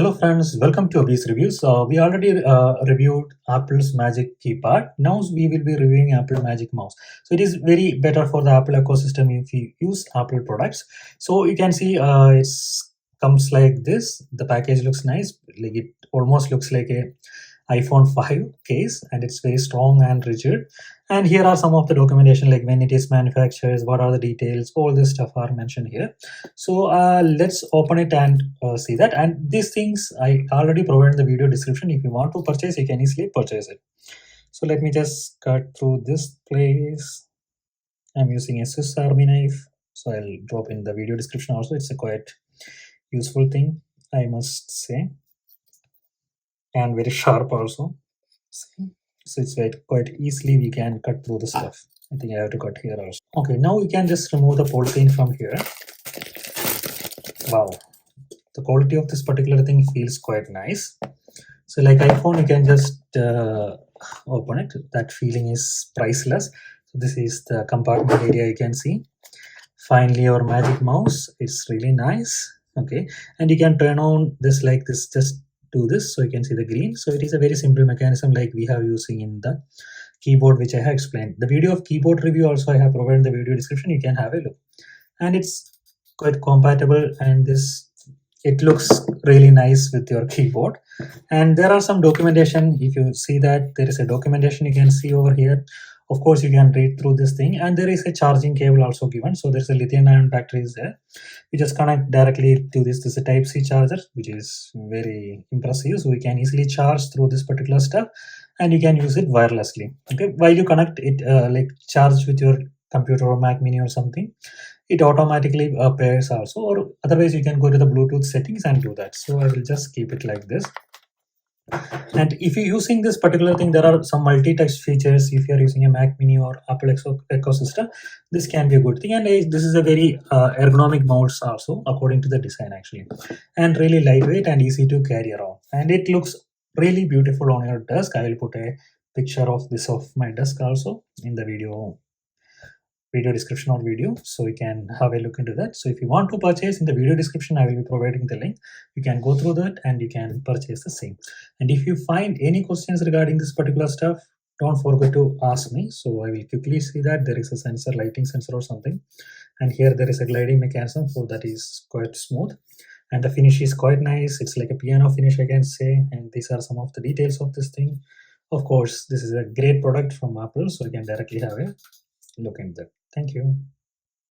Hello friends, welcome to Abhi's Reviews. We already reviewed Apple's Magic Keypad. Now we will be reviewing Apple Magic Mouse. So it is very better for the Apple ecosystem if you use Apple products. So you can see it comes like this. The package looks nice. Like it almost looks like a iPhone 5 case, and it's very strong and rigid. And here are some of the documentation, like when it is manufactured, what are the details, all this stuff are mentioned here. So let's open it and see that. And these things I already provided in the video description. If you want to purchase, you can easily purchase it. So let me just cut through this place. I'm using a Swiss Army knife, so I'll drop in the video description also. It's a quite useful thing, I must say, and very sharp also. See? So it's quite easily we can cut through the stuff. I think I have to cut here also. Okay, now we can just remove the polythene from here. Wow, the quality of this particular thing feels quite nice. So like iPhone, you can just open it. That feeling is priceless. So this is the compartment area, you can see. Finally, our Magic Mouse, it's really nice. Okay, and you can turn on this like this, just do this, so you can see the green. So it is a very simple mechanism like we have using in the keyboard, which I have explained. The video of keyboard review also I have provided in the video description. You can have a look, and it's quite compatible, and it looks really nice with your keyboard. And there are some documentation. If you see that there is a documentation, you can see over here. Of course, you can read through this thing, and there is a charging cable also given. So there's a lithium-ion battery is there. You just connect directly to this. This is a Type-C charger, which is very impressive. So we can easily charge through this particular stuff, and you can use it wirelessly. Okay, while you connect it, like charge with your computer or Mac Mini or something, it automatically pairs also, or otherwise you can go to the Bluetooth settings and do that. So I will just keep it like this. And if you're using this particular thing, there are some multi-touch features. If you're using a Mac Mini or Apple ecosystem, this can be a good thing. And this is a very ergonomic mouse also, according to the design actually, and really lightweight and easy to carry around. And it looks really beautiful on your desk. I will put a picture of this of my desk also in the video description or video, so you can have a look into that. So if you want to purchase, in the video description I will be providing the link. You can go through that and you can purchase the same. And if you find any questions regarding this particular stuff, don't forget to ask me. So I will quickly see that there is a sensor, lighting sensor or something, and here there is a gliding mechanism, so that is quite smooth, and the finish is quite nice. It's like a piano finish, I can say. And these are some of the details of this thing. Of course, this is a great product from Apple, so you can directly have a look into that. Thank you.